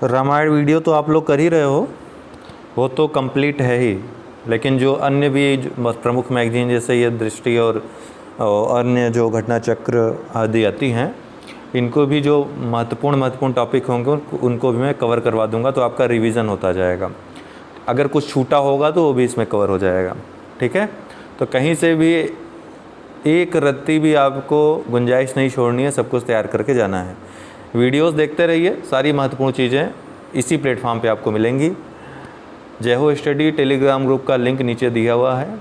Ramayan video तो आप लोग कर ही रहे हो, वो तो कंप्लीट है ही, लेकिन जो अन्य भी जो प्रमुख मैगजीन जैसे ये दृष्टि और अन्य जो घटना चक्र आदि आती हैं, इनको भी जो महत्वपूर्ण टॉपिक होंगे उनको भी मैं कवर करवा दूंगा, तो आपका रिवीजन होता जाएगा। अगर कुछ छूटा होगा तो वो भी इसमें कवर हो जाएगा, ठीक है। तो कहीं से भी एक रत्ती भी आपको गुंजाइश नहीं छोड़नी है, सब कुछ तैयार करके जाना है। वीडियोस देखते रहिए, सारी महत्वपूर्ण चीज़ें इसी प्लेटफॉर्म पे आपको मिलेंगी। जय हो स्टडी टेलीग्राम ग्रुप का लिंक नीचे दिया हुआ है,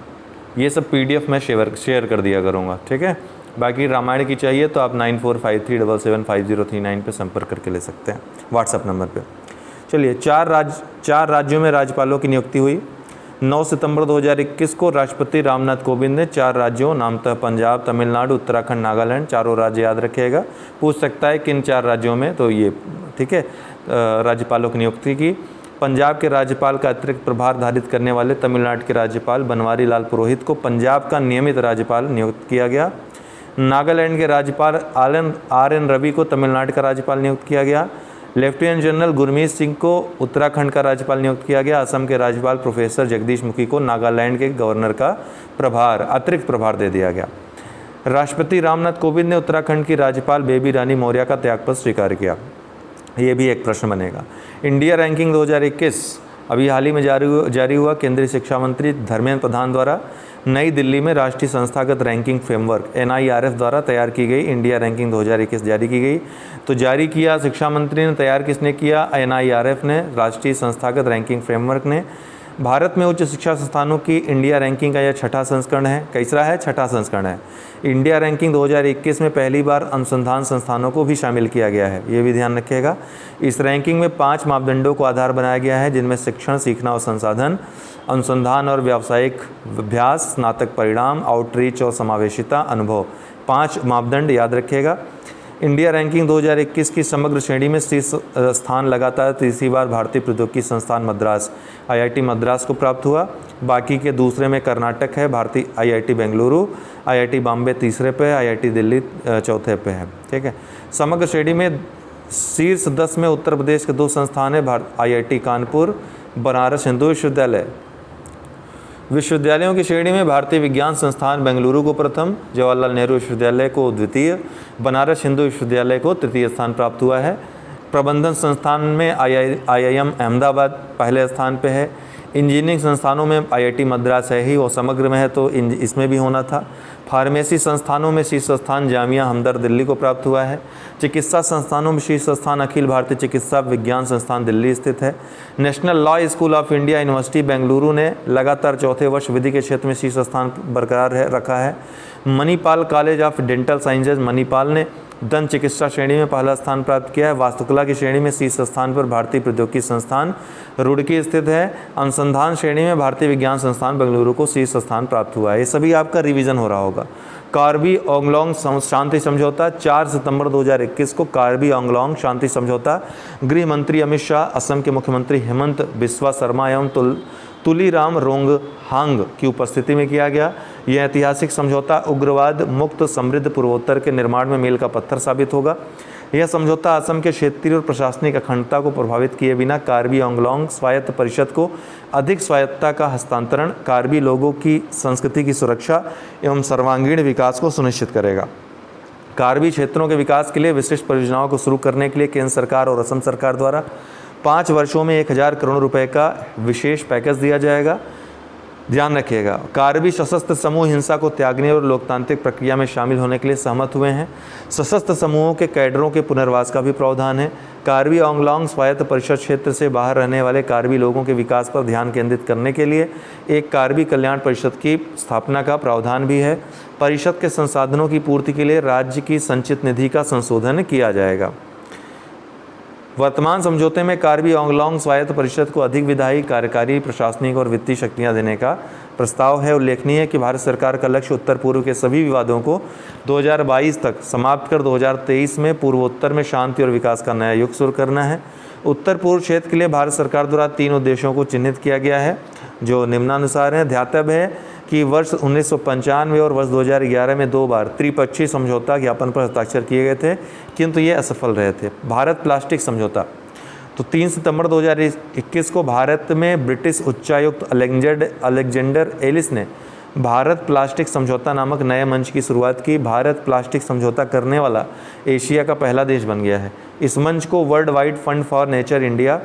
ये सब PDF मैं शेयर कर दिया करूँगा, ठीक है। बाकी रामायण की चाहिए तो आप 9453775039 पे संपर्क करके ले सकते हैं व्हाट्सएप नंबर पे। चलिए, चार राज्यों में राज्यपालों की नियुक्ति हुई। 9 सितंबर 2021 को राष्ट्रपति रामनाथ कोविंद ने 4 राज्यों नामतः पंजाब, तमिलनाडु, उत्तराखंड, नागालैंड, चारों राज्य याद रखिएगा। पूछ सकता है किन 4 राज्यों में, तो ये ठीक है, राज्यपालों की नियुक्ति की। पंजाब के राज्यपाल का अतिरिक्त प्रभार धारित करने वाले तमिलनाडु के राज्यपाल बनवारी लाल पुरोहित को पंजाब का नियमित राज्यपाल नियुक्त किया गया। नागालैंड के राज्यपाल RN रवि को तमिलनाडु का राज्यपाल नियुक्त किया गया। लेफ्टिनेंट जनरल गुरमीत सिंह को उत्तराखंड का राज्यपाल नियुक्त किया गया। असम के राज्यपाल प्रोफेसर जगदीश मुखी को नागालैंड के गवर्नर का अतिरिक्त प्रभार दे दिया गया। राष्ट्रपति रामनाथ कोविंद ने उत्तराखंड की राज्यपाल बेबी रानी मौर्य का त्यागपत्र स्वीकार किया। ये भी एक प्रश्न बनेगा। इंडिया रैंकिंग 2021 अभी हाल ही में जारी हुआ। केंद्रीय शिक्षा मंत्री धर्मेंद्र प्रधान द्वारा नई दिल्ली में राष्ट्रीय संस्थागत रैंकिंग फ्रेमवर्क NIRF द्वारा तैयार की गई इंडिया रैंकिंग 2021 जारी की गई। तो जारी किया शिक्षा मंत्री ने, तैयार किसने किया? NIRF ने, राष्ट्रीय संस्थागत रैंकिंग फ्रेमवर्क ने। भारत में उच्च शिक्षा संस्थानों की इंडिया रैंकिंग का यह 6ठा संस्करण है। कैसा है? 6ठा संस्करण है। इंडिया रैंकिंग 2021 में पहली बार अनुसंधान संस्थानों को भी शामिल किया गया है, ये भी ध्यान रखिएगा। इस रैंकिंग में 5 मापदंडों को आधार बनाया गया है, जिनमें शिक्षण, सीखना और संसाधन, अनुसंधान और व्यावसायिक अभ्यास, स्नातक परिणाम, आउटरीच और समावेशिता, अनुभव, 5 मापदंड याद रखिएगा। इंडिया रैंकिंग 2021 की समग्र श्रेणी में शीर्ष स्थान लगातार तीसरी बार भारतीय प्रौद्योगिकी संस्थान मद्रास IIT मद्रास को प्राप्त हुआ। बाकी के दूसरे में कर्नाटक है, भारतीय IIT बेंगलुरु, IIT बॉम्बे तीसरे पे है, IIT दिल्ली चौथे पे है, ठीक है। समग्र श्रेणी में शीर्ष 10 में उत्तर प्रदेश के 2 संस्थान है, IIT कानपुर, बनारस हिंदू विश्वविद्यालय। विश्वविद्यालयों की श्रेणी में भारतीय विज्ञान संस्थान बेंगलुरु को प्रथम, जवाहरलाल नेहरू विश्वविद्यालय को द्वितीय, बनारस हिंदू विश्वविद्यालय को तृतीय स्थान प्राप्त हुआ है। प्रबंधन संस्थान में IIM अहमदाबाद पहले स्थान पे है। इंजीनियरिंग संस्थानों में IIT मद्रास है ही, वो समग्र में है तो इसमें भी होना था। फार्मेसी संस्थानों में शीर्ष स्थान जामिया हमदर्द दिल्ली को प्राप्त हुआ है। चिकित्सा संस्थानों में शीर्ष स्थान अखिल भारतीय चिकित्सा विज्ञान संस्थान दिल्ली स्थित है। National law school of India university Bengaluru ने लगातार चौथे वर्ष विधि के क्षेत्र में शीर्ष स्थान बरकरार रखा है। Manipal college of dental sciences Manipal ने दंत चिकित्सा श्रेणी में पहला स्थान प्राप्त किया है। वास्तुकला की श्रेणी में शीर्ष स्थान पर भारतीय प्रौद्योगिकी संस्थान रुड़की स्थित है। अनुसंधान श्रेणी में भारतीय विज्ञान संस्थान बेंगलुरु को शीर्ष स्थान प्राप्त हुआ है। ये सभी आपका रिवीजन हो रहा होगा। कार्बी आंगलोंग शांति समझौता 4 सितंबर 2021 को कार्बी आंगलोंग शांति समझौता गृह मंत्री अमित शाह, असम के मुख्यमंत्री हेमंत बिस्वा शर्मा एवं तुलीराम रोंगहांग की उपस्थिति में किया गया। यह ऐतिहासिक समझौता उग्रवाद मुक्त समृद्ध पूर्वोत्तर के निर्माण में मील का पत्थर साबित होगा। यह समझौता असम के क्षेत्रीय और प्रशासनिक अखंडता को प्रभावित किए बिना कार्बी आंगलोंग स्वायत्त परिषद को अधिक स्वायत्तता का हस्तांतरण, कार्बी लोगों की संस्कृति की सुरक्षा एवं सर्वांगीण विकास को सुनिश्चित करेगा। कार्बी क्षेत्रों के विकास के लिए विशिष्ट परियोजनाओं को शुरू करने के लिए केंद्र सरकार और असम सरकार द्वारा 5 वर्षों में 1000 करोड़ रुपए का विशेष पैकेज दिया जाएगा। ध्यान रखिएगा, कार्बी सशस्त्र समूह हिंसा को त्यागने और लोकतांत्रिक प्रक्रिया में शामिल होने के लिए सहमत हुए हैं। सशस्त्र समूहों के कैडरों के पुनर्वास का भी प्रावधान है। कार्बी आंगलोंग स्वायत्त परिषद क्षेत्र से बाहर रहने वाले कार्बी लोगों के विकास पर ध्यान केंद्रित करने के लिए एक कार्बी कल्याण परिषद की स्थापना का प्रावधान भी है। परिषद के संसाधनों की पूर्ति के लिए राज्य की संचित निधि का संशोधन किया जाएगा। वर्तमान समझौते में कार्बी आंगलोंग स्वायत्त परिषद को अधिक विधायी, कार्यकारी, प्रशासनिक और वित्तीय शक्तियां देने का प्रस्ताव है। उल्लेखनीय है कि भारत सरकार का लक्ष्य उत्तर पूर्व के सभी विवादों को 2022 तक समाप्त कर 2023 में पूर्वोत्तर में शांति और विकास का नया युग शुरू करना है। उत्तर पूर्व क्षेत्र के लिए भारत सरकार द्वारा 3 उद्देश्यों को चिन्हित किया गया है, जो निम्नानुसार हैं। ध्यातव्य है कि वर्ष 1995 और वर्ष 2011 में 2 बार त्रिपक्षीय समझौता ज्ञापन पर हस्ताक्षर किए गए थे, किंतु ये असफल रहे थे। भारत प्लास्टिक समझौता, तो 3 सितंबर 2021 को भारत में ब्रिटिश उच्चायुक्त अलेक्जेंडर एलिस ने भारत प्लास्टिक समझौता नामक नए मंच की शुरुआत की। भारत प्लास्टिक समझौता करने वाला एशिया का पहला देश बन गया है। इस मंच को world wide fund for nature India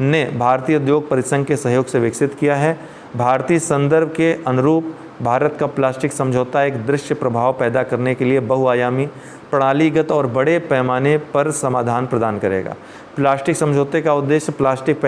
ने भारतीय उद्योग परिसंघ के सहयोग से विकसित किया है। भारतीय संदर्भ के अनुरूप भारत का प्लास्टिक समझौता एक दृश्य प्रभाव पैदा करने के लिए बहुआयामी, प्रणालीगत और बड़े पैमाने पर समाधान प्रदान करेगा। प्लास्टिक समझौते का उद्देश्य प्लास्टिक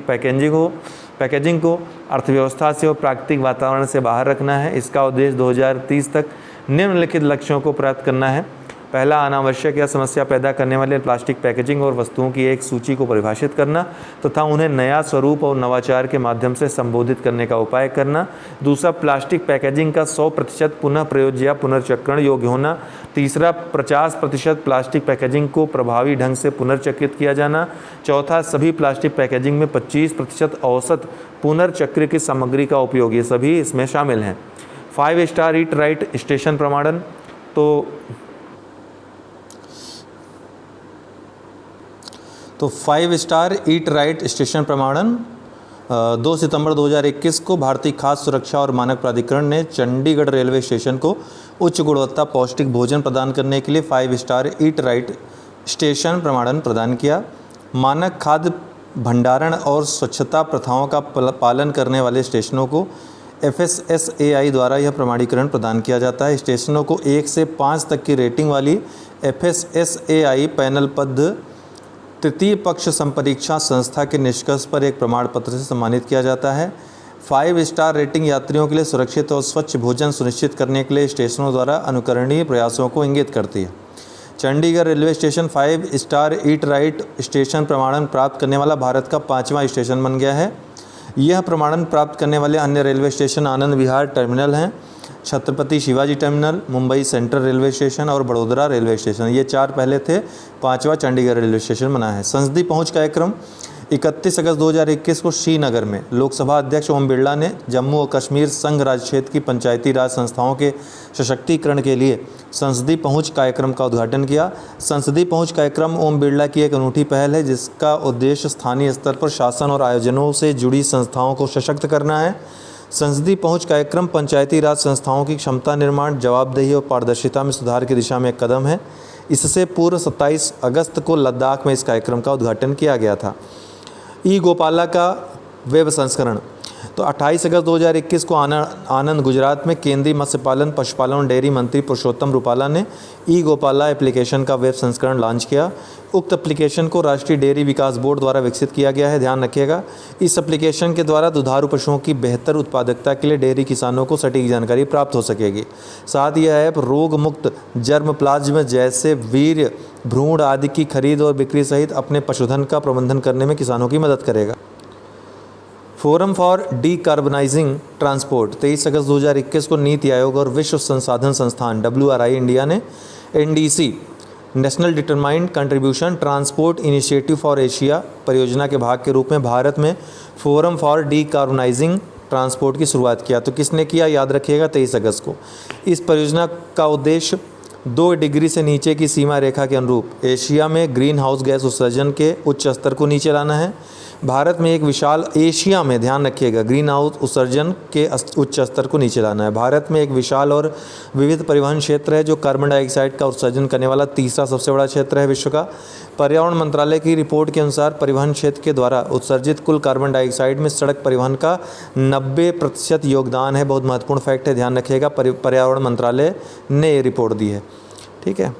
पैकेजिंग को अर्थव्यवस्था से और प्राकृतिक वातावरण से बाहर रखना है। इसका उद्देश्य 2030 तक निम्नलिखित लक्ष्यों को प्राप्त करना है। पहला, अनावश्यक या समस्या पैदा करने वाले प्लास्टिक पैकेजिंग और वस्तुओं की एक सूची को परिभाषित करना तथा उन्हें नया स्वरूप और नवाचार के माध्यम से संबोधित करने का उपाय करना। दूसरा, प्लास्टिक पैकेजिंग का 100% पुनः प्रयोग या पुनर्चक्रण योग्य होना। तीसरा, 50% प्लास्टिक पैकेजिंग को प्रभावी ढंग से पुनर्चक्रित किया जाना। चौथा, सभी प्लास्टिक पैकेजिंग में 25% औसत पुनर्चक्र की सामग्री का उपयोग। ये सभी इसमें शामिल हैं। 5 स्टार ईट राइट स्टेशन प्रमाणन। तो 5 स्टार ईट राइट स्टेशन प्रमाणन 2 सितंबर 2021 को भारतीय खाद्य सुरक्षा और मानक प्राधिकरण ने चंडीगढ़ रेलवे स्टेशन को उच्च गुणवत्ता पौष्टिक भोजन प्रदान करने के लिए 5 स्टार ईट राइट स्टेशन प्रमाणन प्रदान किया। मानक खाद्य भंडारण और स्वच्छता प्रथाओं का पालन करने वाले स्टेशनों को FSSAI द्वारा यह प्रमाणीकरण प्रदान किया जाता है। स्टेशनों को 1 से 5 तक की रेटिंग वाली FSSAI पैनलबद्ध तृतीय पक्ष संपरीक्षा संस्था के निष्कर्ष पर एक प्रमाण पत्र से सम्मानित किया जाता है। 5 स्टार रेटिंग यात्रियों के लिए सुरक्षित और स्वच्छ भोजन सुनिश्चित करने के लिए स्टेशनों द्वारा अनुकरणीय प्रयासों को इंगित करती है। Chandigarh railway station 5 star eat right station प्रमाणन प्राप्त करने वाला भारत का 5वां स्टेशन बन गया है। यह प्रमाणन प्राप्त करने वाले अन्य railway station Anand Vihar terminal हैं, Chhatrapati Shivaji terminal, Mumbai central railway station और बड़ोदरा रेलवे स्टेशन। ये 4 पहले थे, 5वां चंडीगढ़ रेलवे स्टेशन बना है। संसदीय पहुंच कार्यक्रम 31 अगस्त 2021 को श्रीनगर में लोकसभा अध्यक्ष ओम बिरला ने जम्मू और कश्मीर संघ राज क्षेत्र की पंचायती राज संस्थाओं के सशक्तिकरण के लिए संसदीय पहुंच कार्यक्रम का उद्घाटन किया। संसदीय पहुंच कार्यक्रम ओम बिरला की एक अनूठी पहल है जिसका उद्देश्य स्थानीय स्तर पर शासन और आयोजनों से जुड़ी संस्थाओं को सशक्त करना है। संसदीय पहुंच कार्यक्रम पंचायती राज संस्थाओं की क्षमता निर्माण, जवाबदेही और पारदर्शिता में सुधार की दिशा में एक कदम है। इससे पूर्व 27 अगस्त को लद्दाख में इस कार्यक्रम का उद्घाटन किया गया था। ई गोपाला का वेब संस्करण। तो 28 अगस्त 2021 को आनंद गुजरात में केंद्रीय मत्स्य पालन, पशुपालन और डेयरी मंत्री पुरुषोत्तम रूपाला ने ई गोपाला एप्लीकेशन का वेब संस्करण लॉन्च किया। उक्त एप्लीकेशन को राष्ट्रीय डेयरी विकास बोर्ड द्वारा विकसित किया गया है। ध्यान रखिएगा, इस एप्लीकेशन के द्वारा दुधारू पशुओं की बेहतर उत्पादकता के लिए डेयरी किसानों को सटीक जानकारी प्राप्त हो सकेगी। साथ ही यह ऐप रोग मुक्त जर्म प्लाज्म जैसे वीर्य, भ्रूण आदि की खरीद और बिक्री सहित अपने पशुधन का प्रबंधन करने में किसानों की मदद करेगा। फोरम फॉर डीकार्बनाइजिंग ट्रांसपोर्ट 23 अगस्त 2021 को नीति आयोग और विश्व संसाधन संस्थान WRI इंडिया ने NDC national determined contribution transport initiative for Asia परियोजना के भाग के रूप में भारत में फोरम फॉर डीकार्बनाइजिंग ट्रांसपोर्ट की शुरुआत किया। तो किसने किया, याद रखिएगा 23 अगस्त को। इस परियोजना का उद्देश्य 2 डिग्री से नीचे की सीमा रेखा के अनुरूप एशिया में ग्रीन हाउस गैस उत्सर्जन के उच्च स्तर को नीचे लाना है। भारत में एक विशाल एशिया में, ध्यान रखिएगा, ग्रीन हाउस उत्सर्जन के उच्च स्तर को नीचे लाना है। भारत में एक विशाल और विविध परिवहन क्षेत्र है जो कार्बन डाइऑक्साइड का उत्सर्जन करने वाला तीसरा सबसे बड़ा क्षेत्र है विश्व का। पर्यावरण मंत्रालय की रिपोर्ट के अनुसार परिवहन क्षेत्र के द्वारा उत्सर्जित कुल कार्बन डाइऑक्साइड में सड़क परिवहन का 90% योगदान है। बहुत महत्वपूर्ण फैक्ट है, ध्यान रखिएगा, पर्यावरण मंत्रालय ने ये रिपोर्ट दी है। ठीक है।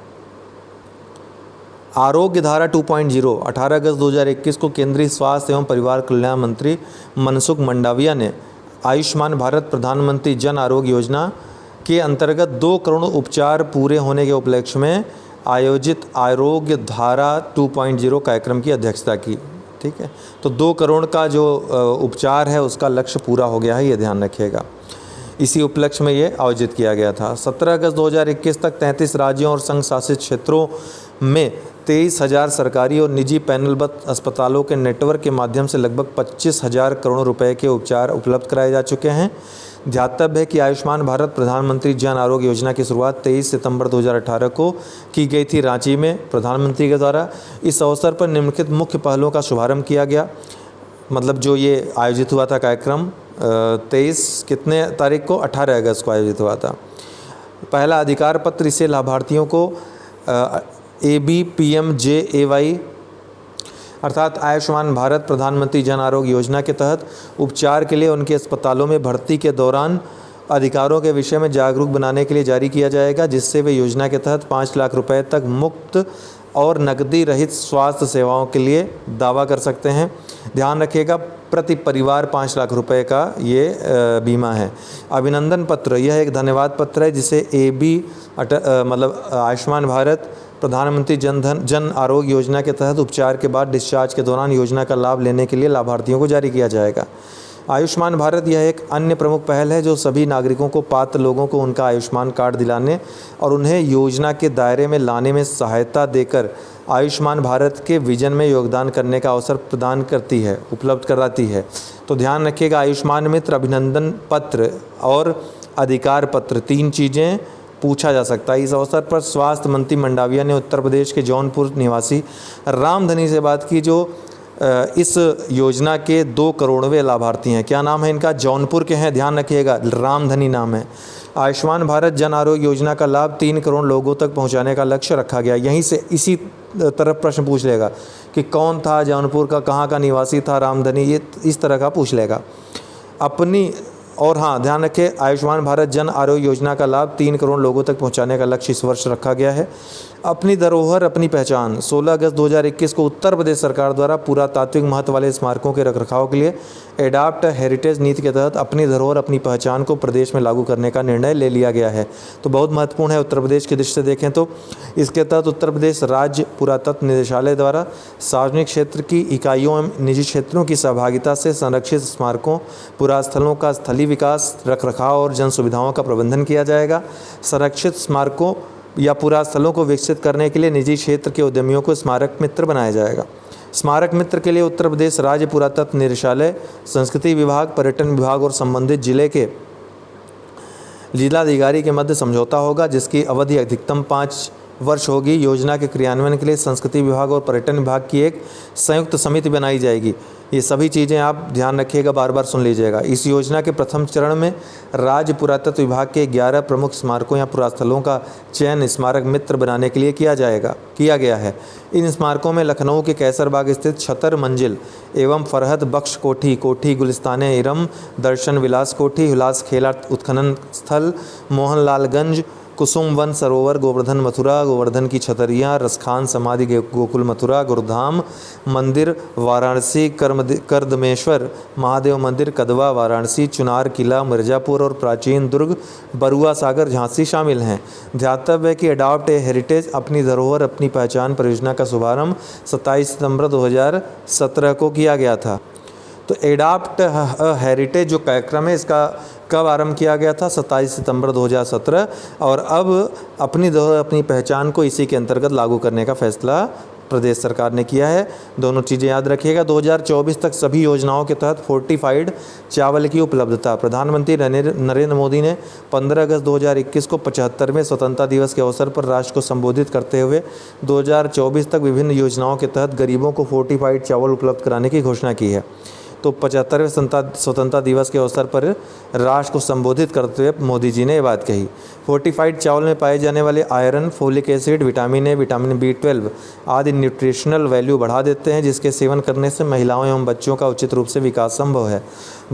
आरोग्य धारा 2.0 18 अगस्त 2021 को केंद्रीय स्वास्थ्य एवं परिवार कल्याण मंत्री मनसुख मंडाविया ने आयुष्मान भारत प्रधानमंत्री जन आरोग्य योजना के अंतर्गत 2 करोड़ उपचार पूरे होने के उपलक्ष्य में आयोजित आरोग्य धारा 2.0 कार्यक्रम की अध्यक्षता की। ठीक है, तो 2 करोड़ का जो उपचार है उसका लक्ष्य पूरा हो गया है, ये ध्यान रखिएगा। इसी उपलक्ष्य में ये आयोजित किया गया था। 17 अगस्त 2021 तक 33 राज्यों और संघ शासित क्षेत्रों में 23,000 सरकारी और निजी पैनलबद्ध अस्पतालों के नेटवर्क के माध्यम से लगभग 25,000 करोड़ रुपए के उपचार उपलब्ध कराए जा चुके हैं। ध्यातव्य है कि आयुष्मान भारत प्रधानमंत्री जन आरोग्य योजना की शुरुआत 23 सितंबर 2018 को की गई थी रांची में प्रधानमंत्री के द्वारा। इस अवसर पर निम्नलिखित मुख्य पहलों का शुभारंभ किया गया। मतलब जो ये आयोजित हुआ था कार्यक्रम 23 कितने तारीख को, 18 अगस्त को आयोजित हुआ था। पहला अधिकार पत्र, इसे लाभार्थियों को ABPMJAY अर्थात आयुष्मान भारत प्रधानमंत्री जन आरोग्य योजना के तहत उपचार के लिए उनके अस्पतालों में भर्ती के दौरान अधिकारों के विषय में जागरूक बनाने के लिए जारी किया जाएगा, जिससे वे योजना के तहत 5 लाख रुपए तक मुफ्त और नकदी रहित स्वास्थ्य सेवाओं के लिए दावा कर सकते हैं। ध्यान रखिएगा, प्रति परिवार 5 लाख रुपए का ये बीमा है। अभिनंदन पत्र, यह एक धन्यवाद पत्र है जिसे मतलब आयुष्मान भारत प्रधानमंत्री जन आरोग्य योजना के तहत उपचार के बाद डिस्चार्ज के दौरान योजना का लाभ लेने के लिए लाभार्थियों को जारी किया जाएगा। आयुष्मान भारत यह एक अन्य प्रमुख पहल है जो सभी नागरिकों को, पात्र लोगों को उनका आयुष्मान कार्ड दिलाने और उन्हें योजना के दायरे में लाने में सहायता देकर आयुष्मान भारत के विजन में योगदान करने का अवसर प्रदान करती है, उपलब्ध कराती है। तो ध्यान रखिएगा, आयुष्मान मित्र, अभिनंदन पत्र और अधिकार पत्र, 3 चीज़ें पूछा जा सकता है। इस अवसर पर स्वास्थ्य मंत्री मंडाविया ने उत्तर प्रदेश के जौनपुर निवासी रामधनी से बात की, जो इस योजना के 2 करोड़वें लाभार्थी हैं। क्या नाम है इनका? जौनपुर के हैं, ध्यान रखिएगा, रामधनी नाम है। आयुष्मान भारत जन आरोग्य योजना का लाभ 3 करोड़ लोगों तक पहुंचाने का लक्ष्य रखा गया। यहीं से इसी तरफ प्रश्न पूछ लेगा कि कौन था जौनपुर का, कहाँ का निवासी था रामधनी, ये इस तरह का पूछ लेगा अपनी। और हाँ, ध्यान रखें, आयुष्मान भारत जन आरोग्य योजना का लाभ 3 करोड़ लोगों तक पहुंचाने का लक्ष्य इस वर्ष रखा गया है। अपनी धरोहर अपनी पहचान, 16 अगस्त 2021 को उत्तर प्रदेश सरकार द्वारा पुरातात्विक महत्व वाले स्मारकों के रखरखाव के लिए एडाप्ट हेरिटेज नीति के तहत अपनी धरोहर अपनी पहचान को प्रदेश में लागू करने का निर्णय ले लिया गया है। तो बहुत महत्वपूर्ण है उत्तर प्रदेश की दृष्टि से देखें तो। इसके तहत उत्तर प्रदेश राज्य पुरातत्व निदेशालय द्वारा सार्वजनिक क्षेत्र की इकाइयों एवं निजी क्षेत्रों की सहभागिता से संरक्षित स्मारकों, पुरास्थलों का स्थलीय विकास, रखरखाव और जन सुविधाओं का प्रबंधन किया जाएगा। संरक्षित स्मारकों या पुरास्थलों को विकसित करने के लिए निजी क्षेत्र के उद्यमियों को स्मारक मित्र बनाया जाएगा। स्मारक मित्र के लिए उत्तर प्रदेश राज्य पुरातत्व निदेशालय, संस्कृति विभाग, पर्यटन विभाग और संबंधित जिले के जिलाधिकारी के मध्य समझौता होगा, जिसकी अवधि अधिकतम 5 वर्ष होगी। योजना के क्रियान्वयन के लिए संस्कृति विभाग और पर्यटन विभाग की एक संयुक्त समिति बनाई जाएगी। ये सभी चीज़ें आप ध्यान रखिएगा, बार बार सुन लीजिएगा। इस योजना के प्रथम चरण में राज्य पुरातत्व विभाग के 11 प्रमुख स्मारकों या पुरास्थलों का चयन स्मारक मित्र बनाने के लिए किया गया है। इन स्मारकों में लखनऊ के कैसरबाग स्थित छतर मंजिल एवं फरहद बख्श कोठी, कोठी गुलिस्ताने इरम, दर्शन विलास कोठी, हुलास खेला उत्खनन स्थल, मोहनलालगंज, कुसुम वन सरोवर, गोवर्धन मथुरा, गोवर्धन की छतरियाँ, रसखान समाधि गोकुल मथुरा, गुरुधाम मंदिर वाराणसी, करदमेश्वर महादेव मंदिर कदवा वाराणसी, चुनार किला मिर्ज़ापुर और प्राचीन दुर्ग बरुआ सागर झांसी शामिल हैं। ध्यातव्य है कि अडॉप्ट ए हेरिटेज अपनी धरोहर अपनी पहचान परियोजना का शुभारंभ 27 सितंबर 2017 को किया गया था। तो एडाप्ट हेरिटेज जो कार्यक्रम है इसका कब आरंभ किया गया था? 27 सितंबर 2017। और अब अपनी धरोहर अपनी पहचान को इसी के अंतर्गत लागू करने का फैसला प्रदेश सरकार ने किया है। दोनों चीज़ें याद रखिएगा। 2024 तक सभी योजनाओं के तहत फोर्टिफाइड चावल की उपलब्धता। प्रधानमंत्री नरेंद्र मोदी ने 15 अगस्त 2021 को 75वें स्वतंत्रता दिवस के अवसर पर राष्ट्र को संबोधित करते हुए 2024 तक विभिन्न योजनाओं के तहत गरीबों को फोर्टिफाइड चावल उपलब्ध कराने की घोषणा की है। तो 75वें स्वतंत्रता दिवस के अवसर पर राष्ट्र को संबोधित करते हुए मोदी जी ने ये बात कही। फोर्टिफाइड चावल में पाए जाने वाले iron, folic acid, vitamin A, vitamin B12 आदि न्यूट्रिशनल वैल्यू बढ़ा देते हैं, जिसके सेवन करने से महिलाओं एवं बच्चों का उचित रूप से विकास संभव है।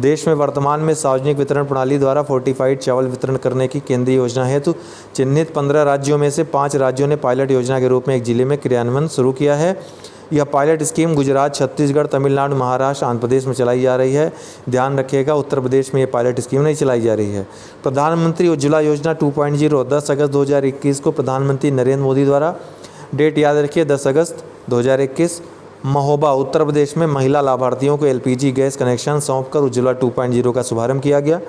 देश में वर्तमान में सार्वजनिक वितरण प्रणाली द्वारा फोर्टिफाइड चावल वितरण करने की केंद्रीय योजना हेतु चिन्हित 15 राज्यों में से 5 राज्यों ने पायलट योजना के रूप में एक जिले में क्रियान्वयन शुरू किया है। यह पायलट स्कीम गुजरात, छत्तीसगढ़, तमिलनाडु, महाराष्ट्र, आंध्र प्रदेश में चलाई जा रही है। ध्यान रखिएगा, उत्तर प्रदेश में ये पायलट स्कीम नहीं चलाई जा रही है। प्रधानमंत्री उज्ज्वला योजना 2.0 10 अगस्त 2021 को प्रधानमंत्री नरेंद्र मोदी द्वारा, डेट याद रखिए 10 अगस्त 2021, महोबा उत्तर प्रदेश में महिला लाभार्थियों को LPG गैस कनेक्शन सौंपकर उज्ज्वला 2.0 का शुभारंभ किया गया।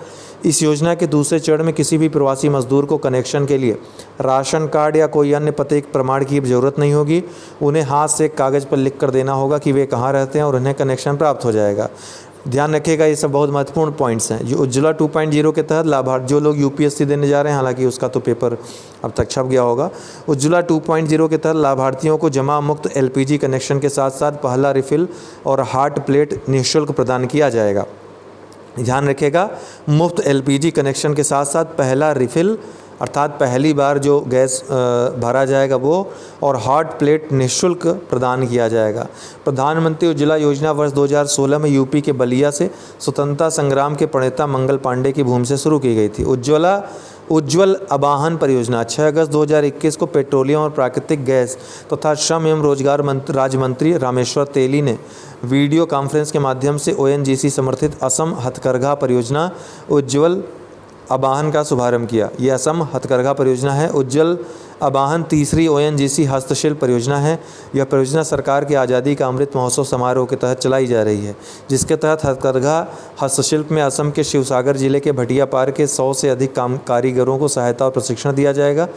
इस योजना के दूसरे चरण में किसी भी प्रवासी मजदूर को कनेक्शन के लिए राशन कार्ड या कोई अन्य पते प्रमाण की जरूरत नहीं होगी। उन्हें हाथ से कागज़ पर लिख कर देना होगा कि वे कहाँ रहते हैं और उन्हें कनेक्शन प्राप्त हो जाएगा। ध्यान रखिएगा, ये सब बहुत महत्वपूर्ण पॉइंट्स हैं। जो उज्ज्वला 2.0 के तहत लाभार्थी जो लोग यूपीएससी देने जा रहे हैं, हालांकि उसका तो पेपर अब तक छप गया होगा, उज्ज्वला 2.0 के तहत लाभार्थियों को जमा मुक्त एलपीजी कनेक्शन के साथ साथ पहला रिफिल और हार्ड प्लेट निःशुल्क प्रदान किया जाएगा। ध्यान रखिएगा, मुफ्त एलपीजी कनेक्शन के साथ साथ पहला रिफिल अर्थात पहली बार जो गैस भरा जाएगा वो, और हॉट प्लेट निःशुल्क प्रदान किया जाएगा। प्रधानमंत्री उज्ज्वला योजना वर्ष 2016 में यूपी के बलिया से स्वतंत्रता संग्राम के प्रणेता मंगल पांडे की भूमि से शुरू की गई थी। उज्ज्वल आवाहन परियोजना 6 अगस्त 2021 को पेट्रोलियम और प्राकृतिक गैस तथा श्रम एवं रोजगार राज्य मंत्री रामेश्वर तेली ने वीडियो कॉन्फ्रेंस के माध्यम से ओएनजीसी समर्थित असम हथकरघा परियोजना उज्ज्वल आवाहन का शुभारंभ किया। ये असम हथकरघा परियोजना है। उज्ज्वल आवाहन तीसरी ओएनजीसी हस्तशिल्प परियोजना है। यह परियोजना सरकार के आज़ादी का अमृत महोत्सव समारोह के तहत चलाई जा रही है, जिसके तहत हथकरघा हस्तशिल्प में असम के शिवसागर जिले के भटियापार के 100 से अधिक कारीगरों को सहायता और प्रशिक्षण दिया जाएगा।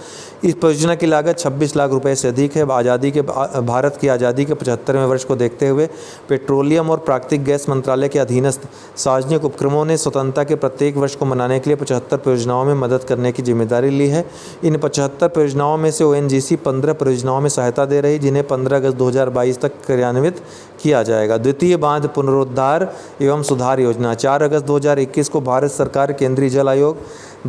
इस परियोजना की लागत 26 लाख रुपए से अधिक है। भारत की आज़ादी के 75वें वर्ष को देखते हुए पेट्रोलियम और प्राकृतिक गैस मंत्रालय के अधीनस्थ सार्वजनिक उपक्रमों ने स्वतंत्रता के प्रत्येक वर्ष को मनाने के लिए 75 परियोजनाओं में मदद करने की जिम्मेदारी ली है। इन 75 परियोजनाओं में से ओएनजीसी 15 परियोजनाओं में सहायता दे रही, जिन्हें 15 अगस्त 2022 तक क्रियान्वित किया जाएगा। द्वितीय बांध पुनरुद्धार एवं सुधार योजना 4 अगस्त 2021 को भारत सरकार, केंद्रीय जल आयोग,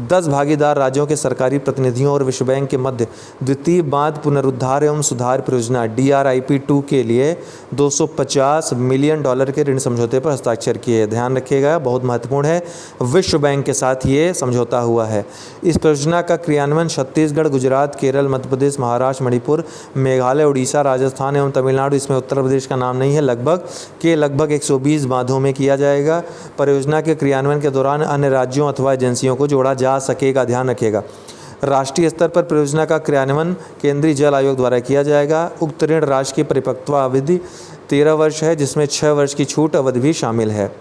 10 भागीदार राज्यों के सरकारी प्रतिनिधियों और विश्व बैंक के मध्य द्वितीय बांध पुनरुद्धार एवं सुधार परियोजना DRIP-2 के लिए $250 मिलियन के ऋण समझौते पर हस्ताक्षर किए। ध्यान रखिएगा, बहुत महत्वपूर्ण है, विश्व बैंक के साथ ये समझौता हुआ है। इस परियोजना का क्रियान्वयन छत्तीसगढ़, गुजरात, केरल, मध्य प्रदेश, महाराष्ट्र, मणिपुर, मेघालय, उड़ीसा, राजस्थान एवं तमिलनाडु, इसमें उत्तर प्रदेश का नाम नहीं है, लगभग 120 बांधों में किया जाएगा। परियोजना के क्रियान्वयन के दौरान अन्य राज्यों अथवा एजेंसियों को जोड़ा जा सकेगा। ध्यान रखिएगा, राष्ट्रीय स्तर पर परियोजना का क्रियान्वयन केंद्रीय जल आयोग द्वारा किया जाएगा। उक्त ऋण राशि की परिपक्वता अवधि 13 वर्ष है, जिसमें 6 वर्ष की छूट अवधि भी शामिल है।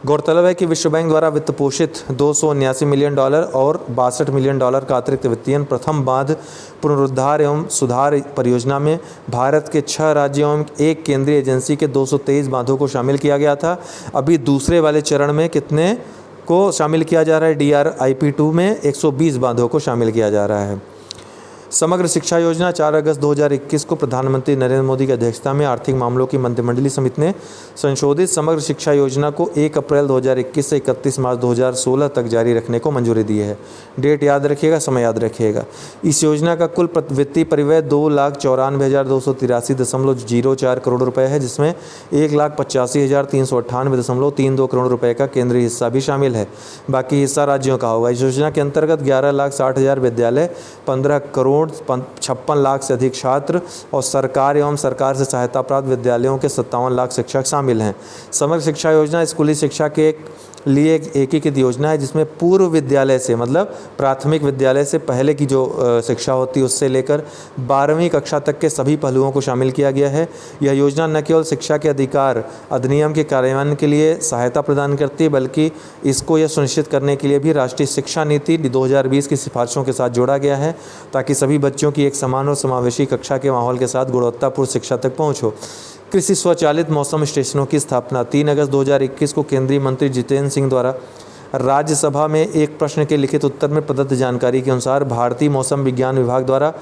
गौरतलब है कि विश्व बैंक द्वारा वित्त पोषित $279 मिलियन और $62 मिलियन का अतिरिक्त वित्तीयन प्रथम बांध पुनरुद्धार एवं सुधार परियोजना में भारत के 6 राज्यों एवं एक केंद्रीय एजेंसी के 223 बांधों को शामिल किया गया था। अभी दूसरे वाले चरण में कितने को शामिल किया जा रहा है? DRIP-2 में 120 बांधों को शामिल किया जा रहा है। समग्र शिक्षा योजना 4 अगस्त 2021 को प्रधानमंत्री नरेंद्र मोदी की अध्यक्षता में आर्थिक मामलों की मंत्रिमंडलीय समिति ने संशोधित समग्र शिक्षा योजना को 1 अप्रैल 2021 से 31 मार्च 2016 तक जारी रखने को मंजूरी दी है। डेट याद रखिएगा, समय याद रखिएगा। इस योजना का कुल वित्तीय परिव्यय 2,94,283.04 करोड़ रुपये है, जिसमें 1,85,398.32 करोड़ रुपये का केंद्रीय हिस्सा भी शामिल है। बाकी हिस्सा राज्यों का होगा। इस योजना के अंतर्गत 11,60,000 विद्यालय, 15 करोड़ 56 लाख से अधिक छात्र और सरकार एवं सरकार से सहायता प्राप्त विद्यालयों के 57 लाख शिक्षक शामिल हैं। समग्र शिक्षा योजना स्कूली शिक्षा के लिए एक एकीकृत योजना है, जिसमें पूर्व विद्यालय से, मतलब प्राथमिक विद्यालय से पहले की जो शिक्षा होती है उससे लेकर 12वीं कक्षा तक के सभी पहलुओं को शामिल किया गया है। यह योजना न केवल शिक्षा के अधिकार अधिनियम के कार्यान्वयन के लिए सहायता प्रदान करती है, बल्कि इसको यह सुनिश्चित करने के लिए भी राष्ट्रीय शिक्षा नीति 2020 की सिफारिशों के साथ जोड़ा गया है, ताकि सभी बच्चों की एक समान और समावेशी कक्षा के माहौल के साथ गुणवत्तापूर्ण शिक्षा तक पहुँच हो। कृषि स्वचालित मौसम स्टेशनों की स्थापना 3 अगस्त 2021 को केंद्रीय मंत्री जितेंद्र सिंह द्वारा राज्यसभा में एक प्रश्न के लिखित उत्तर में प्रदत्त जानकारी के अनुसार भारतीय मौसम विज्ञान विभाग द्वारा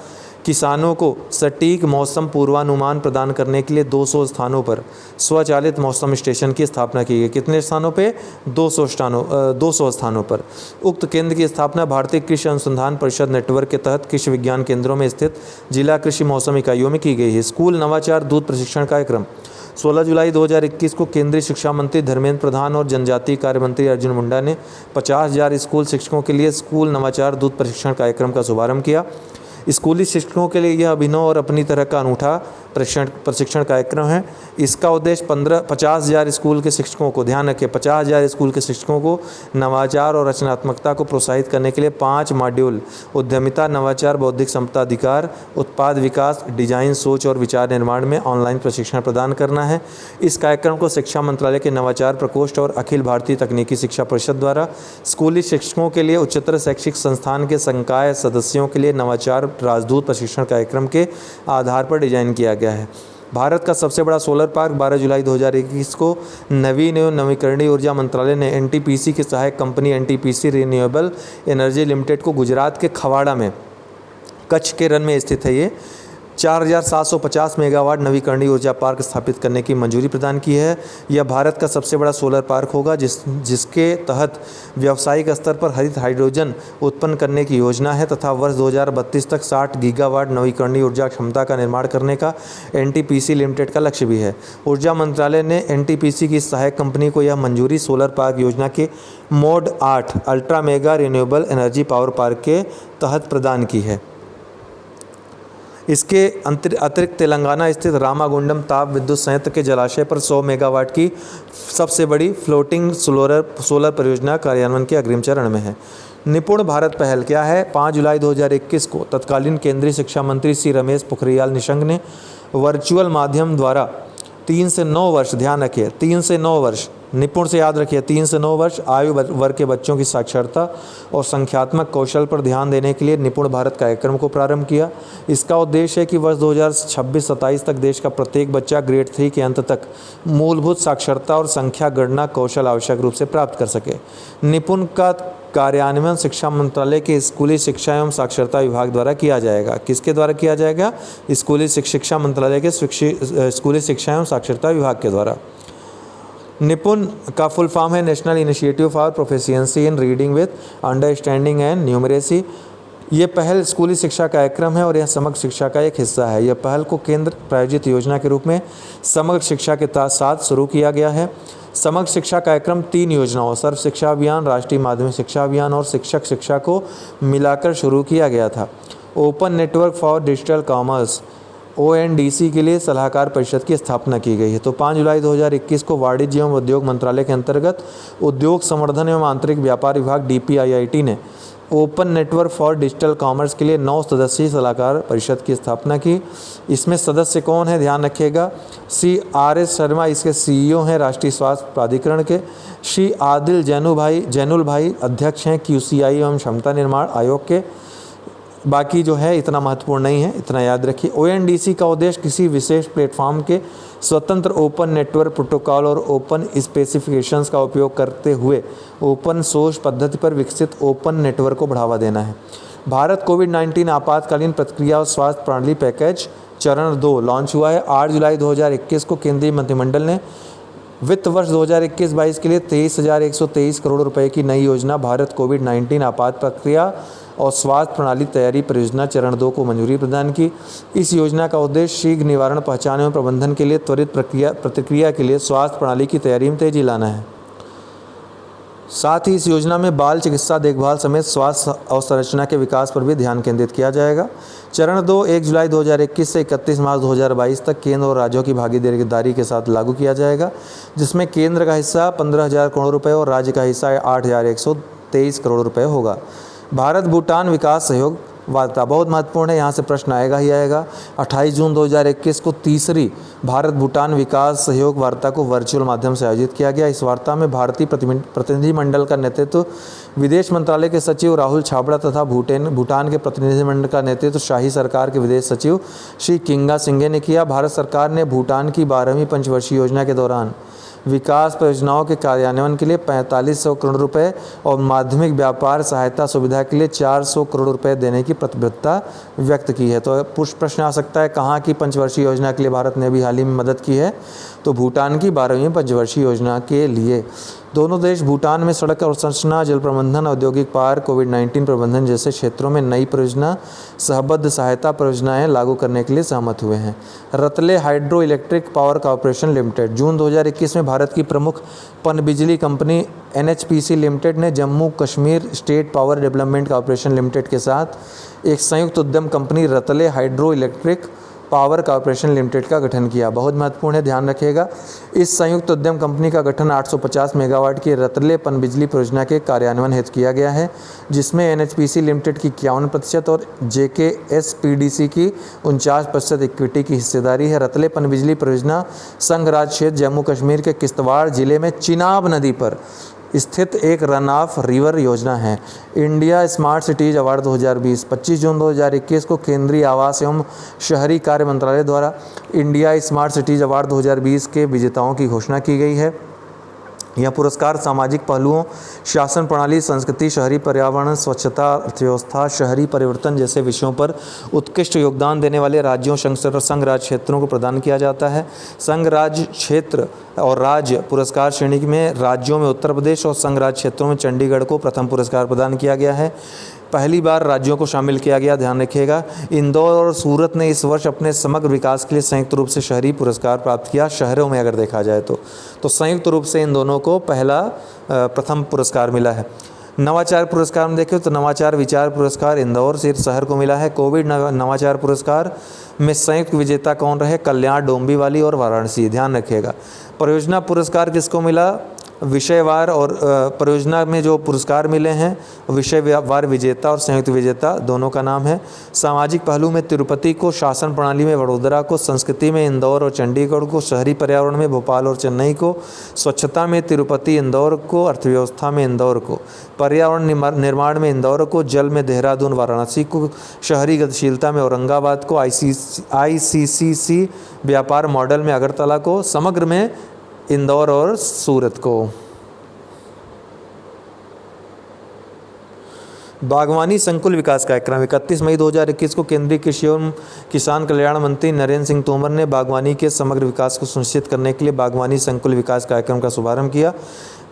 किसानों को सटीक मौसम पूर्वानुमान प्रदान करने के लिए 200 स्थानों पर स्वचालित मौसम स्टेशन की स्थापना की गई। कितने स्थानों पे? 200 स्थानों पर। उक्त केंद्र की स्थापना भारतीय कृषि अनुसंधान परिषद नेटवर्क के तहत कृषि विज्ञान केंद्रों में स्थित जिला कृषि मौसम इकाइयों में की गई है। स्कूल नवाचार दूध प्रशिक्षण कार्यक्रम 16 जुलाई 2021 को केंद्रीय शिक्षा मंत्री धर्मेंद्र प्रधान और जनजातीय कार्य मंत्री अर्जुन मुंडा ने 50,000 स्कूल शिक्षकों के लिए स्कूल नवाचार दूध प्रशिक्षण कार्यक्रम का शुभारंभ किया। स्कूली शिक्षकों के लिए यह अभिनव और अपनी तरह का अनूठा प्रशिक्षण कार्यक्रम है। इसका उद्देश्य 50,000 स्कूल के शिक्षकों को, ध्यान रखें, 50,000 स्कूल के शिक्षकों को नवाचार और रचनात्मकता को प्रोत्साहित करने के लिए 5 मॉड्यूल उद्यमिता, नवाचार, बौद्धिक संपदा अधिकार, उत्पाद विकास, डिजाइन, सोच और विचार निर्माण में ऑनलाइन प्रशिक्षण प्रदान करना है। इस कार्यक्रम को शिक्षा मंत्रालय के नवाचार प्रकोष्ठ और अखिल भारतीय तकनीकी शिक्षा परिषद द्वारा स्कूली शिक्षकों के लिए उच्चतर शैक्षिक संस्थान के संकाय सदस्यों के लिए नवाचार राजदूत प्रशिक्षण कार्यक्रम के आधार पर डिजाइन किया गया है। भारत का सबसे बड़ा सोलर पार्क 12 जुलाई 2021 को नवीन एवं नवीकरणीय ऊर्जा मंत्रालय ने एनटीपीसी की सहायक company NTPC renewable energy limited को गुजरात के खवाड़ा में कच्छ के रण में स्थित है ये 4750 मेगावाट नवीकरणीय ऊर्जा पार्क स्थापित करने की मंजूरी प्रदान की है। यह भारत का सबसे बड़ा सोलर पार्क होगा जिसके तहत व्यावसायिक स्तर पर हरित हाइड्रोजन उत्पन्न करने की योजना है तथा वर्ष 2032 तक 60 गीगावाट नवीकरणीय ऊर्जा क्षमता का निर्माण करने का एनटीपीसी लिमिटेड का लक्ष्य भी है। ऊर्जा मंत्रालय ने एनटीपीसी की सहायक कंपनी को यह मंजूरी सोलर पार्क योजना के mode 8 ultra mega renewable energy power park के तहत प्रदान की है। इसके अतिरिक्त तेलंगाना स्थित रामागुंडम ताप विद्युत संयंत्र के जलाशय पर 100 मेगावाट की सबसे बड़ी फ्लोटिंग सोलर परियोजना कार्यान्वयन के अग्रिम चरण में है। निपुण भारत पहल क्या है? 5 जुलाई 2021 को तत्कालीन केंद्रीय शिक्षा मंत्री श्री रमेश पोखरियाल निशंक ने वर्चुअल माध्यम द्वारा 3 से 9 वर्ष, ध्यान रखिए 3 से 9 वर्ष, निपुण से याद रखिए 3 से 9 वर्ष आयु वर्ग के बच्चों की साक्षरता और संख्यात्मक कौशल पर ध्यान देने के लिए निपुण भारत कार्यक्रम को प्रारंभ किया। इसका उद्देश्य है कि वर्ष 2026-27 तक देश का प्रत्येक बच्चा ग्रेड 3 के अंत तक मूलभूत साक्षरता और संख्या गणना कौशल आवश्यक रूप से प्राप्त कर सके। निपुण का कार्यान्वयन शिक्षा मंत्रालय के स्कूली शिक्षा एवं साक्षरता विभाग द्वारा किया जाएगा। किसके द्वारा किया जाएगा? स्कूली शिक्षा मंत्रालय के स्कूली शिक्षा एवं साक्षरता विभाग के द्वारा। निपुण का फुल फॉर्म है national initiative for proficiency in reading with understanding and numeracy. ये पहल स्कूली शिक्षा कार्यक्रम है और यह समग्र शिक्षा का एक हिस्सा है। यह पहल को केंद्र प्रायोजित योजना के रूप में समग्र शिक्षा के साथ शुरू किया गया है। समग्र शिक्षा कार्यक्रम 3 योजनाओं सर्व शिक्षा अभियान, राष्ट्रीय माध्यमिक शिक्षा अभियान और शिक्षक शिक्षा को मिलाकर शुरू किया गया था। Open network for digital commerce ONDC के लिए सलाहकार परिषद की स्थापना की गई है। तो 5 जुलाई 2021 को वाणिज्य एवं उद्योग मंत्रालय के अंतर्गत उद्योग संवर्धन एवं आंतरिक व्यापार विभाग DPIIT ने open network for digital commerce के लिए 9 सदस्यीय सलाहकार परिषद की स्थापना की। इसमें सदस्य कौन है? ध्यान रखिएगा। श्री RS शर्मा इसके CEO हैं राष्ट्रीय स्वास्थ्य प्राधिकरण के। श्री आदिल जैनुल भाई अध्यक्ष हैं QCI एवं क्षमता निर्माण आयोग के। बाकी जो है इतना महत्वपूर्ण नहीं है, इतना याद रखिए। ONDC का उद्देश्य किसी विशेष प्लेटफॉर्म के स्वतंत्र ओपन नेटवर्क प्रोटोकॉल और ओपन स्पेसिफिकेशंस का उपयोग करते हुए ओपन सोर्स पद्धति पर विकसित ओपन नेटवर्क को बढ़ावा देना है। भारत कोविड-19 आपातकालीन प्रतिक्रिया और स्वास्थ्य प्रणाली पैकेज चरण 2 लॉन्च हुआ है। 8 जुलाई 2021 को केंद्रीय मंत्रिमंडल ने वित्त वर्ष 2021-22 के लिए 23,123 करोड़ रुपए की नई योजना भारत कोविड-19 आपात प्रक्रिया और स्वास्थ्य प्रणाली तैयारी परियोजना चरण 2 को मंजूरी प्रदान की। इस योजना का उद्देश्य शीघ्र निवारण, पहचान एवं प्रबंधन के लिए त्वरित प्रतिक्रिया के लिए स्वास्थ्य प्रणाली की तैयारी में तेजी लाना है। साथ ही इस योजना में बाल चिकित्सा देखभाल समेत स्वास्थ्य अवसंरचना के विकास पर भी ध्यान केंद्रित किया जाएगा। चरण 2 1 जुलाई 2021 से 31 मार्च 2022 तक केंद्र और राज्यों की भागीदारी के साथ लागू किया जाएगा, जिसमें केंद्र का हिस्सा 15,000 करोड़ रुपये और राज्य का हिस्सा 8,123 करोड़ रुपये होगा। भारत भूटान विकास सहयोग वार्ता बहुत महत्वपूर्ण है, यहाँ से प्रश्न आएगा ही आएगा। 28 जून 2021 को तीसरी भारत भूटान विकास सहयोग वार्ता को वर्चुअल माध्यम से आयोजित किया गया। इस वार्ता में भारतीय प्रतिनिधिमंडल का नेतृत्व विदेश मंत्रालय के सचिव राहुल छाबड़ा तथा भूटान के प्रतिनिधिमंडल का नेतृत्व शाही सरकार के विदेश सचिव श्री किंगा सिंघे ने किया। भारत सरकार ने भूटान की 12वीं पंचवर्षीय योजना के दौरान विकास परियोजनाओं के कार्यान्वयन के लिए 4500 करोड़ रुपए और माध्यमिक व्यापार सहायता सुविधा के लिए 400 करोड़ रुपए देने की प्रतिबद्धता व्यक्त की है। तो प्रश्न आ सकता है कहाँ की पंचवर्षीय योजना के लिए भारत ने अभी हाल ही में मदद की है? तो भूटान की 12वीं पंचवर्षीय योजना के लिए। दोनों देश भूटान में सड़क अवसंरचना, जल प्रबंधन, औद्योगिक पार्क, कोविड-19 प्रबंधन जैसे क्षेत्रों में नई परियोजना सहबद्ध सहायता परियोजनाएं लागू करने के लिए सहमत हुए हैं। Ratle hydro electric power corporation limited. जून 2021 में भारत की प्रमुख पनबिजली कंपनी NHPC लिमिटेड ने Jammu Kashmir state power development corporation limited के साथ एक संयुक्त उद्यम company Ratle hydro electric power corporation limited का गठन किया। बहुत महत्वपूर्ण है, ध्यान रखिएगा। इस संयुक्त उद्यम कंपनी का गठन 850 मेगावाट की रतले पनबिजली परियोजना के कार्यान्वयन हेतु किया गया है, जिसमें NHPC लिमिटेड की 51% और JKSPDC की 49% इक्विटी की हिस्सेदारी है। रतले पनबिजली परियोजना संघ राज्य क्षेत्र जम्मू कश्मीर के किश्तवाड़ जिले में चिनाब नदी पर स्थित एक रन ऑफ रिवर योजना है। इंडिया स्मार्ट सिटीज़ अवार्ड 2020 25 जून 2021 को केंद्रीय आवास एवं शहरी कार्य मंत्रालय द्वारा इंडिया स्मार्ट सिटीज़ अवार्ड 2020 के विजेताओं की घोषणा की गई है। यह पुरस्कार सामाजिक पहलुओं, शासन प्रणाली, संस्कृति, शहरी पर्यावरण, स्वच्छता, अर्थव्यवस्था, शहरी परिवर्तन जैसे विषयों पर उत्कृष्ट योगदान देने वाले राज्यों, संघ राज्य क्षेत्रों को प्रदान किया जाता है। संघ राज्य क्षेत्र और राज्य पुरस्कार श्रेणी में राज्यों में उत्तर प्रदेश और संघ राज्य क्षेत्रों में चंडीगढ़ को प्रथम पुरस्कार प्रदान किया गया है। पहली बार राज्यों को शामिल किया गया, ध्यान रखिएगा। इंदौर और सूरत ने इस वर्ष अपने समग्र विकास के लिए संयुक्त रूप से शहरी पुरस्कार प्राप्त किया। शहरों में अगर देखा जाए तो संयुक्त रूप से इन दोनों को प्रथम पुरस्कार मिला है। नवाचार पुरस्कार में देखें तो नवाचार विचार पुरस्कार इंदौर शहर को मिला है। कोविड नवाचार पुरस्कार में संयुक्त विजेता कौन रहे? कल्याण, डोंबिवली और वाराणसी, ध्यान रखिएगा। परियोजना पुरस्कार किसको मिला? विषयवार और परियोजना में जो पुरस्कार मिले हैं विषयवार विजेता और संयुक्त विजेता दोनों का नाम है। सामाजिक पहलू में तिरुपति को, शासन प्रणाली में वडोदरा को, संस्कृति में इंदौर और चंडीगढ़ को, शहरी पर्यावरण में भोपाल और चेन्नई को, स्वच्छता में तिरुपति इंदौर को, अर्थव्यवस्था में इंदौर को, पर्यावरण निर्माण में इंदौर को, जल में देहरादून वाराणसी को, शहरी गतिशीलता में औरंगाबाद को, ICCC व्यापार मॉडल में अगरतला को, समग्र में इंदौर और सूरत को। बागवानी संकुल विकास कार्यक्रम 31 मई 2021 को केंद्रीय कृषि एवं किसान कल्याण मंत्री नरेंद्र सिंह तोमर ने बागवानी के समग्र विकास को सुनिश्चित करने के लिए बागवानी संकुल विकास कार्यक्रम का शुभारंभ किया।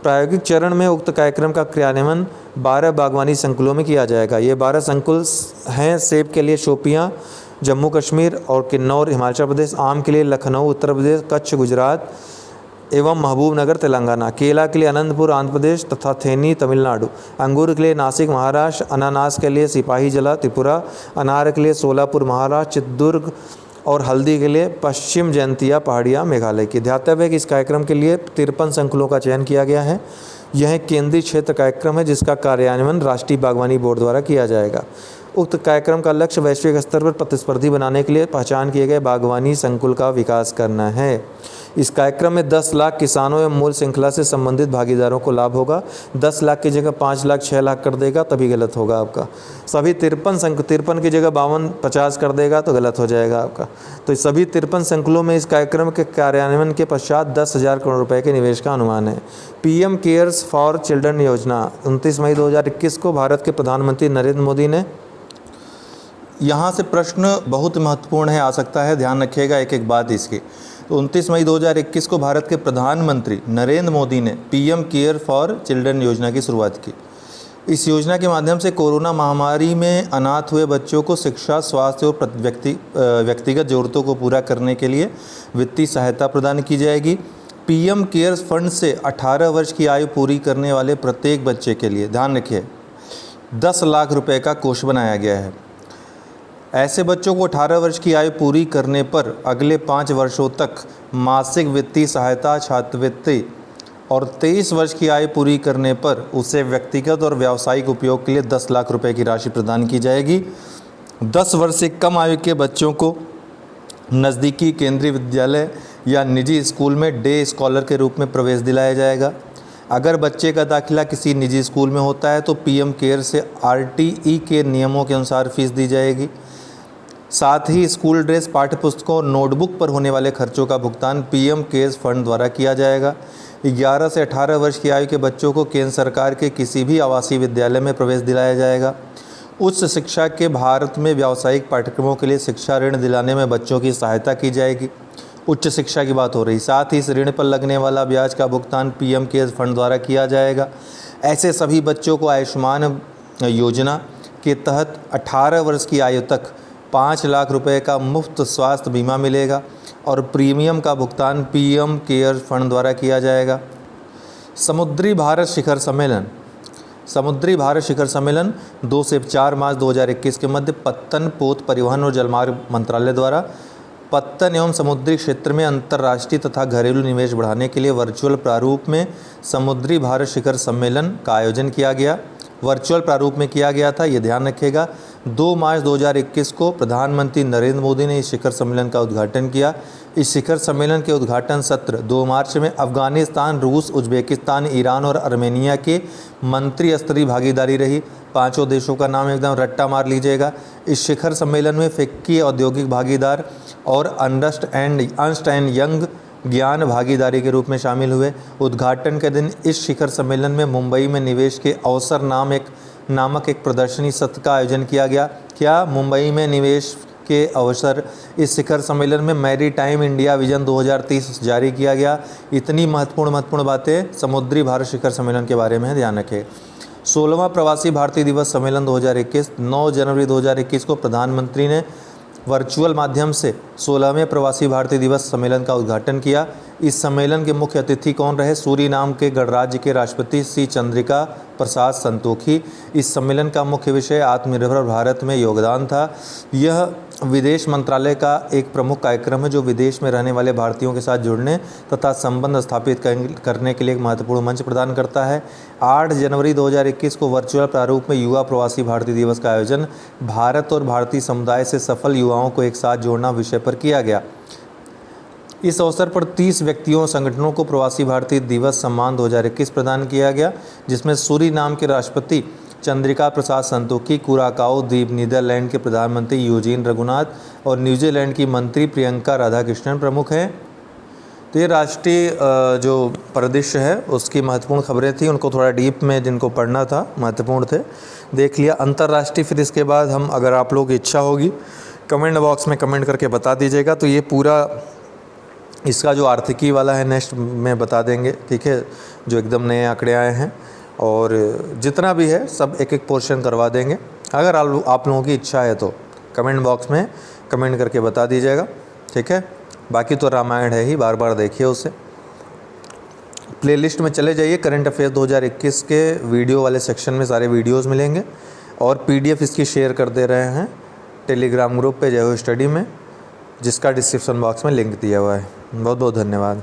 प्रायोगिक चरण में उक्त कार्यक्रम का क्रियान्वयन 12 बागवानी संकुलों में किया जाएगा। ये 12 संकुल हैं सेब के लिए शोपियां जम्मू कश्मीर और किन्नौर हिमाचल प्रदेश, आम के लिए लखनऊ उत्तर प्रदेश, कच्छ गुजरात एवं महबूबनगर तेलंगाना, केला के लिए अनंतपुर आंध्र प्रदेश तथा थेनी तमिलनाडु, अंगूर के लिए नासिक महाराष्ट्र, अनानास के लिए सिपाही जला त्रिपुरा, अनार के लिए सोलापुर महाराष्ट्र, चित्तौड़गढ़ और हल्दी के लिए पश्चिम जयंतिया पहाड़ियाँ मेघालय की। ध्यातव्य है कि इस कार्यक्रम के लिए 53 संकुलों का चयन किया गया है। यह केंद्रीय क्षेत्र कार्यक्रम है जिसका कार्यान्वयन राष्ट्रीय बागवानी बोर्ड द्वारा किया जाएगा। उक्त कार्यक्रम का लक्ष्य वैश्विक स्तर पर प्रतिस्पर्धी बनाने के लिए पहचान किए गए बागवानी संकुल का विकास करना है। इस कार्यक्रम में 10 लाख किसानों एवं मूल श्रृंखला से संबंधित भागीदारों को लाभ होगा। 10 लाख की जगह 5 लाख 6 लाख कर देगा तभी गलत होगा आपका। सभी 53 की जगह 52-50 कर देगा तो गलत हो जाएगा आपका। तो सभी 53 संकुलों में इस कार्यक्रम के कार्यान्वयन के पश्चात 10,000 करोड़ रुपए के निवेश का अनुमान है। PM केयर्स फॉर चिल्ड्रन योजना 29 मई 2021 को भारत के प्रधानमंत्री नरेंद्र मोदी ने। यहाँ से प्रश्न बहुत महत्वपूर्ण है, आ सकता है, ध्यान रखिएगा एक एक बात इसकी। तो 29 मई 2021 को भारत के प्रधानमंत्री नरेंद्र मोदी ने PM केयर फॉर चिल्ड्रन योजना की शुरुआत की। इस योजना के माध्यम से कोरोना महामारी में अनाथ हुए बच्चों को शिक्षा, स्वास्थ्य और व्यक्तिगत ज़रूरतों को पूरा करने के लिए वित्तीय सहायता प्रदान की जाएगी। PM केयर्स फंड से 18 वर्ष की आयु पूरी करने वाले प्रत्येक बच्चे के लिए, ध्यान रखिए, 10 लाख रुपए का कोष बनाया गया है। ऐसे बच्चों को 18 वर्ष की आयु पूरी करने पर अगले 5 वर्षों तक मासिक वित्तीय सहायता, छात्रवृत्ति और 23 वर्ष की आयु पूरी करने पर उसे व्यक्तिगत और व्यावसायिक उपयोग के लिए 10 लाख रुपए की राशि प्रदान की जाएगी। 10 वर्ष से कम आयु के बच्चों को नज़दीकी केंद्रीय विद्यालय या निजी स्कूल में डे स्कॉलर के रूप में प्रवेश दिलाया जाएगा। अगर बच्चे का दाखिला किसी निजी स्कूल में होता है तो PM केयर से RTE के नियमों के अनुसार फीस दी जाएगी। साथ ही स्कूल ड्रेस, पाठ्यपुस्तकों और नोटबुक पर होने वाले खर्चों का भुगतान PM केयर्स फंड द्वारा किया जाएगा। 11 से 18 वर्ष की आयु के बच्चों को केंद्र सरकार के किसी भी आवासीय विद्यालय में प्रवेश दिलाया जाएगा। उच्च शिक्षा के भारत में व्यावसायिक पाठ्यक्रमों के लिए शिक्षा ऋण दिलाने में बच्चों की सहायता की जाएगी। उच्च शिक्षा की बात हो रही। साथ ही इस ऋण पर लगने वाला ब्याज का भुगतान PM केयर्स फंड द्वारा किया जाएगा। ऐसे सभी बच्चों को आयुष्मान योजना के तहत 18 वर्ष की आयु तक 5 लाख रुपए का मुफ्त स्वास्थ्य बीमा मिलेगा और प्रीमियम का भुगतान PM केयर फंड द्वारा किया जाएगा। समुद्री भारत शिखर सम्मेलन 2 से 4 मार्च 2021 के मध्य पत्तन, पोत परिवहन और जलमार्ग मंत्रालय द्वारा पत्तन एवं समुद्री क्षेत्र में अंतर्राष्ट्रीय तथा घरेलू निवेश बढ़ाने के लिए वर्चुअल प्रारूप में समुद्री भारत शिखर सम्मेलन का आयोजन किया गया। वर्चुअल प्रारूप में किया गया था, ये ध्यान रखिएगा। 2 मार्च 2021 को प्रधानमंत्री नरेंद्र मोदी ने इस शिखर सम्मेलन का उद्घाटन किया। इस शिखर सम्मेलन के उद्घाटन सत्र 2 मार्च में अफगानिस्तान, रूस, उज्बेकिस्तान, ईरान और आर्मेनिया के मंत्री स्तरीय भागीदारी रही। 5 देशों का नाम एकदम रट्टा मार लीजिएगा। इस शिखर सम्मेलन में फिक्की औद्योगिक भागीदार और अर्नस्ट एंड यंग ज्ञान भागीदारी के रूप में शामिल हुए। उद्घाटन के दिन इस शिखर सम्मेलन में मुंबई में निवेश के अवसर नामक एक प्रदर्शनी सत्र का आयोजन किया गया। क्या मुंबई में निवेश के अवसर, इस शिखर सम्मेलन में मैरीटाइम इंडिया विजन 2030 जारी किया गया। इतनी महत्वपूर्ण बातें समुद्री भारत शिखर सम्मेलन के बारे में ध्यान रखें। 16वां प्रवासी भारतीय दिवस सम्मेलन 2021 9 जनवरी 2021 को प्रधानमंत्री ने वर्चुअल माध्यम से 16वें प्रवासी भारतीय दिवस सम्मेलन का उद्घाटन किया। इस सम्मेलन के मुख्य अतिथि कौन रहे? सूरीनाम के गणराज्य के राष्ट्रपति श्री चंद्रिका प्रसाद संतोखी। इस सम्मेलन का मुख्य विषय आत्मनिर्भर भारत में योगदान था। यह विदेश मंत्रालय का एक प्रमुख कार्यक्रम है जो विदेश में रहने वाले भारतीयों के साथ जुड़ने तथा संबंध स्थापित करने के लिए एक महत्वपूर्ण मंच प्रदान करता है। 8 जनवरी 2021 को वर्चुअल प्रारूप में युवा प्रवासी भारतीय दिवस का आयोजन भारत और भारतीय समुदाय से सफल युवाओं को एक साथ जोड़ना विषय पर किया गया। इस अवसर पर 30 व्यक्तियों और संगठनों को प्रवासी भारतीय दिवस सम्मान 2021 प्रदान किया गया, जिसमें सूरीनाम के राष्ट्रपति चंद्रिका प्रसाद संतोखी, कुराकाओ द्वीप नीदरलैंड के प्रधानमंत्री यूजीन रघुनाथ और न्यूजीलैंड की मंत्री प्रियंका राधाकृष्णन प्रमुख हैं। तो ये राष्ट्रीय जो परिदृश्य है उसकी महत्वपूर्ण खबरें थी, उनको थोड़ा डीप में जिनको पढ़ना था महत्वपूर्ण थे देख लिया। अंतर्राष्ट्रीय फिर इसके बाद हम, अगर आप लोग की इच्छा होगी, कमेंट बॉक्स में कमेंट करके बता दीजिएगा। तो ये पूरा इसका जो आर्थिकी वाला है नेक्स्ट में बता देंगे, ठीक है, जो एकदम नए आंकड़े आए हैं, और जितना भी है सब एक एक पोर्शन करवा देंगे। अगर आप लोगों की इच्छा है तो कमेंट बॉक्स में कमेंट करके बता दीजिएगा, ठीक है। बाकी तो रामायण है ही, बार बार देखिए उसे। प्लेलिस्ट में चले जाइए, करंट अफेयर्स 2021 के वीडियो वाले सेक्शन में सारे वीडियोस मिलेंगे, और PDF इसकी शेयर कर दे रहे हैं टेलीग्राम ग्रुप पे जय हो स्टडी में, जिसका डिस्क्रिप्शन बॉक्स में लिंक दिया हुआ है। बहुत बहुत धन्यवाद।